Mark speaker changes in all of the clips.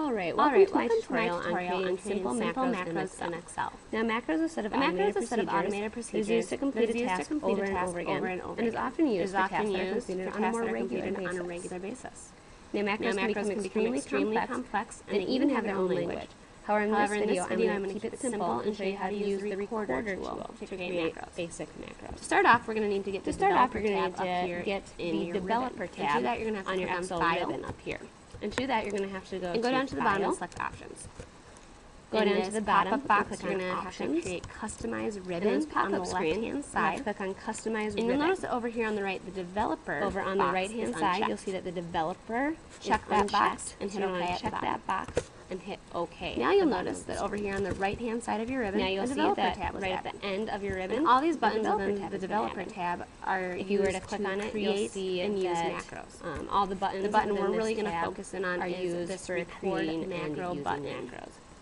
Speaker 1: Alright, welcome to my tutorial on creating simple macros in Excel. Now, macros is a set of automated procedures that is used to complete a task over and over again, and is often used for tasks that are completed on a more regular basis. Now, macros can become extremely complex and even have their own language. However, in this video, I'm going to keep it simple and show you how to use the recorder tool to create basic macros. To start off, we're going to need to get the developer tab up here in your developer tab. To do that, you're going to have to click on File ribbon up here. And to do that, you're going to have to go down to the bottom and select Options. Go down to the bottom box, you're going to have to create Customize Ribbon on the left-hand side. Click on Customize Ribbon. And you'll notice that over here on the right, the Developer over on the right-hand side, you'll see that the Developer check that box and hit OK at that box and hit OK. Now you'll notice that over here on the right-hand side of your ribbon, now you'll see that right at the end of your ribbon, all these buttons within the Developer tab are if you were to click on it, you'll see and use macros. All the buttons. The button we're really going to focus in on is this Record Macro button.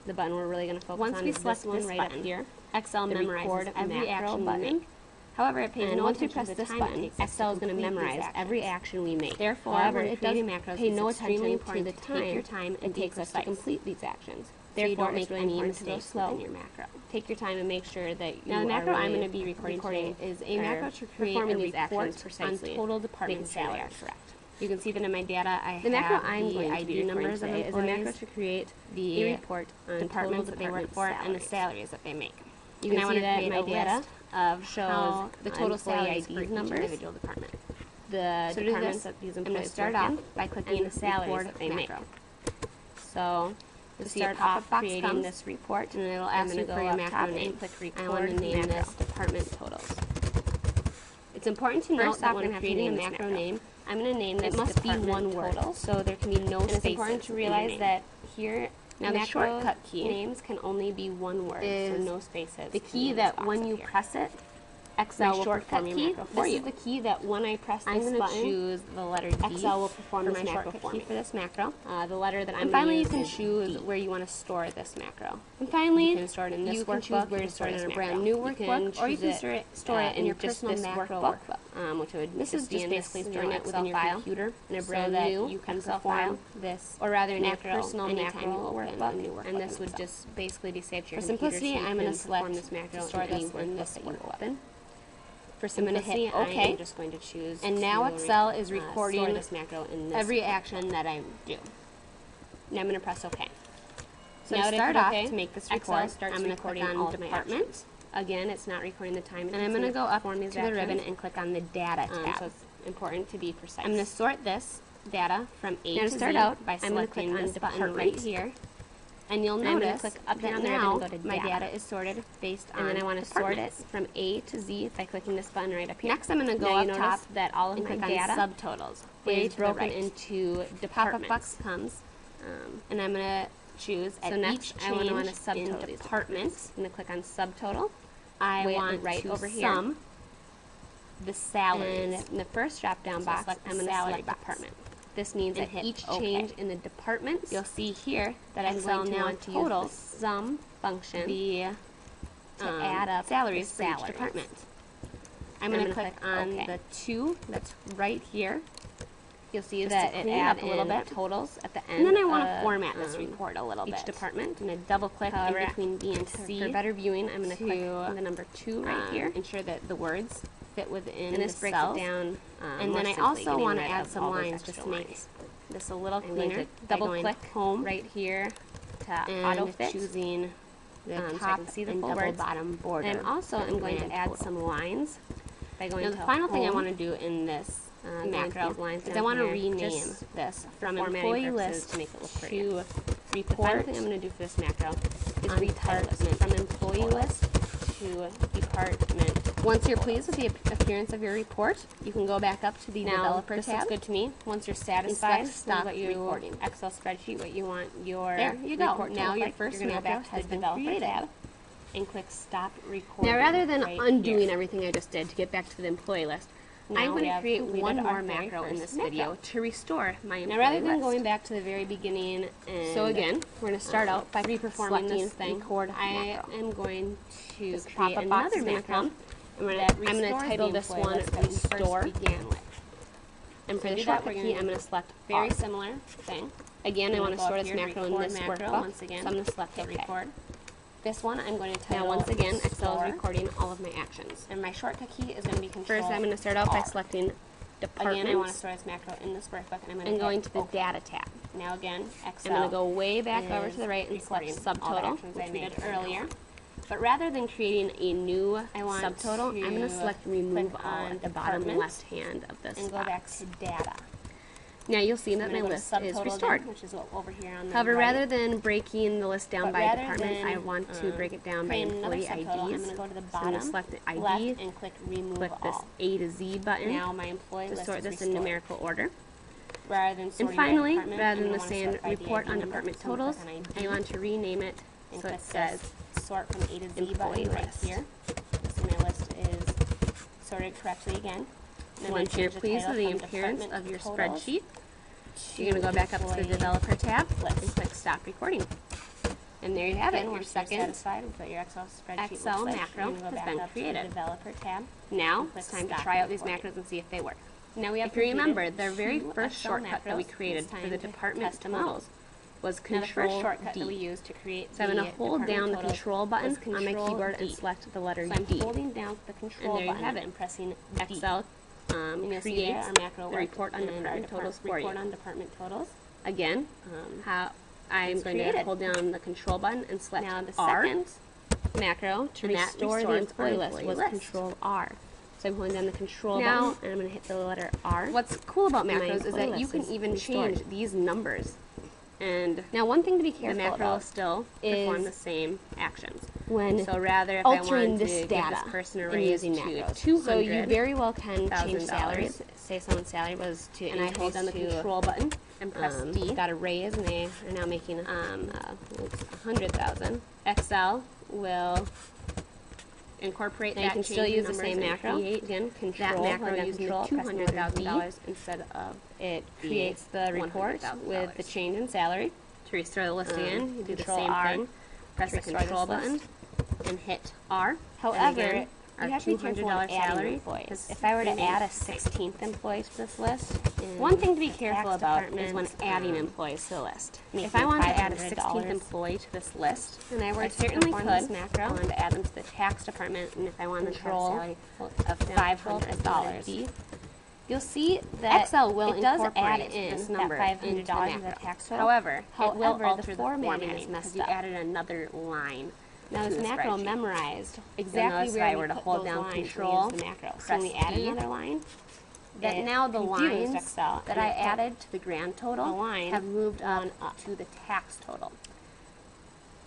Speaker 1: The button we're really going to focus on. Once we select this right up here, Excel memorizes every action we make. However, it pays no attention to this button. Excel is going to memorize every action we make. Therefore, however, it does pay no attention to the time it takes us to complete these actions. Therefore, it's really important to go slow in your macro. Take your time and make sure that you are. Now, the macro I'm going to be recording today is a macro to create a report on total department salaries. You can see that in my data, I have the ID numbers of employees, is a macro to create the report on departments that they work for and the salaries that they make. You can see that my data shows the total salary ID numbers individual department. The departments that these employees start off by clicking the salaries that they make. So you'll start off creating this report, and it'll ask you for your macro name. Click Record. I want to name this department totals. It's important to note that when creating a macro name, I'm going to name this must be one word, so there can be no spaces. It's important to realize that here, now the shortcut key names can only be one word, so no spaces. The key that when you press it, Excel will perform your macro for you. This is the key that when I press this button, I'm going to choose the letter D. Excel will perform this macro for me. For this macro, the letter that I'm going to use. And finally, you can choose where you want to store this macro. And finally, you can store it in this workbook. You can choose where to store it in a brand new workbook, or you can store it in your personal macro workbook, which would this is just basically storing it within your computer in a brand new you can perform this, or rather in your personal macro workbook. And this would just basically be saved to your computer. For simplicity, I'm going to select this macro and store this in this workbook. For simplicity, OK. I'm just going to choose. And now Excel is recording this macro in this every action that I do. Now I'm going to press OK. So now to start off, to make this report, I'm going to click on Department. Again, it's not recording the time. And I'm going to go up to the ribbon and click on the Data tab. So it's important to be precise. I'm going to sort this data from A to Z by selecting this button right here. And you'll notice that now my data is sorted based on, and then I want to sort it from A to Z by clicking this button right up here. Next, I'm going to go up top that all of my data subtotals is broken into departments. Pop-up box comes, and I'm going to choose at each change I want to subtotal in departments. I'm going to click on subtotal. I want right over here sum the salaries. And in the first drop-down box, I'm going to select department. This means that each change in the departments, you'll see here that Excel now to total use the sum function to add up salaries for each department. I'm going to click on the 2 that's right here. You'll see that it adds a little bit totals at the end. And then I want to format this report a little bit. Each department. I'm going to double click in between B and C. For better viewing, I'm going to click on the number 2 right here. Ensure that the words fit within and this breaks it down. And then I also want to add some lines just to make this a little cleaner. Double click home right here to auto fit, choosing the top and double bottom border. And also I'm going to add some lines by going to the final thing I want to do in this macro is I want to rename this from employee list to make it look pretty. To report. The final thing I'm going to do for this macro is redepartment from employee list to department. Once you're pleased with the appearance of your report, you can go back up to the Developer tab. This looks good to me. Once you're satisfied with what you recording Excel spreadsheet, what you want your there you go. Report now your first macro has been created. And click Stop Recording. Now, rather than undoing everything I just did to get back to the employee list, I'm going to create one more macro in this video to restore my employee list. Now, rather than going back to the very beginning, so again, we're going to start out by reperforming this thing. I am going to create another macro. I'm going to title this one Restore. And for the shortcut key, I'm going to select very similar thing. Again, I want to store this macro in this workbook, once again, so I'm going to select hit record. This one I'm going to title. Now once again, Excel is recording all of my actions. And my shortcut key is going to be Control. First, I'm going to start out by selecting Departments. Again, I want to store this macro in this workbook, and I'm going to the Data tab. Now again, Excel. I'm going to go way back over to the right and select Subtotal, which we did earlier. But rather than creating a new subtotal, I'm going to select Remove All at the bottom left hand of this
Speaker 2: and go back to Data.
Speaker 1: Now you'll see that my list is restored.
Speaker 2: Which is over here on the
Speaker 1: However, rather than breaking the list down by department, I want to break it down by employee IDs.
Speaker 2: I'm going to go to the bottom,
Speaker 1: so I'm going to select the ID,
Speaker 2: left, and click Remove
Speaker 1: click this
Speaker 2: All.
Speaker 1: A to Z button
Speaker 2: now my employee
Speaker 1: to
Speaker 2: list
Speaker 1: sort
Speaker 2: is
Speaker 1: this
Speaker 2: restored.
Speaker 1: in numerical order.
Speaker 2: Rather than
Speaker 1: and finally, rather than saying Report on Department Totals, I want to rename it so it says
Speaker 2: Sort from A to Z
Speaker 1: Employee
Speaker 2: button right
Speaker 1: List.
Speaker 2: here. So my list is sorted correctly again.
Speaker 1: Once you're pleased with the appearance of your spreadsheet, you're going to go back up to the Developer tab and click Stop Recording. And there you have it. Your second
Speaker 2: satisfied with what your Excel spreadsheet
Speaker 1: Excel
Speaker 2: looks like,
Speaker 1: macro
Speaker 2: you're going to
Speaker 1: has
Speaker 2: go
Speaker 1: been
Speaker 2: back up to
Speaker 1: created.
Speaker 2: the Developer tab.
Speaker 1: Now it's time to try out these macros and see if they work. Now we have to remember the very first shortcut that we created for the department totals was Control D.
Speaker 2: The first shortcut that we used to create
Speaker 1: so I'm going to hold down the Control button on my keyboard and select the letter D.
Speaker 2: I'm holding down the Control button and pressing D.
Speaker 1: Excel creates the report on department totals for you. Again, I'm going to hold down the Control button and select
Speaker 2: now the
Speaker 1: R.
Speaker 2: second
Speaker 1: macro to restore the employee list was Control R. So I'm holding down the Control button and I'm going to hit the letter R. What's cool about macros is that you can even change these numbers. And now one thing to be careful about, the macro will still perform the same actions. So rather, if I want to give this person a raise to $200,000, so you very well can change salaries. Say someone's salary was to and I hold down the Control button and press D. Got a raise and they are now making $100,000. Excel will incorporate that. You can still use the same macro. Again, Control that macro using the $200,000 instead of it creates the report with the change in salary. To restore the list again, you do the same thing. Press the Control button and hit R. However, our $200 salary. If I were to add a 16th employee to this list, one thing to be careful about is when adding employees to the list. If I want to add a 16th employee to this list, and I certainly could, I want to add them to the tax department, and if I want to control of $500, you'll see that Excel will incorporate this number into the macro. However, it will alter the formatting because you added another line. Now this macro memorized exactly where I were to hold down Control, press D, another line. That now the lines that I added to the grand total have moved on up to the tax total.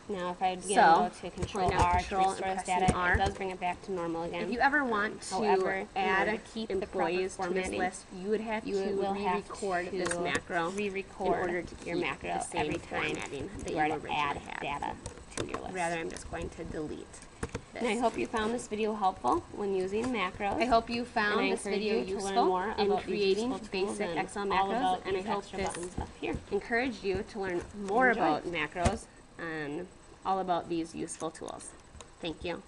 Speaker 1: Now if I go to Control R to restore this data, it does bring it back to normal again. If you ever want to add employees to this list, you would have to re-record this macro in order to your macro every time that you were to add data to your list. Rather, I'm just going to delete this. And I hope you found this video helpful when using macros. I hope you found this video useful in creating basic Excel macros, and I hope this encouraged you to learn more about macros and all about these useful tools. Thank you.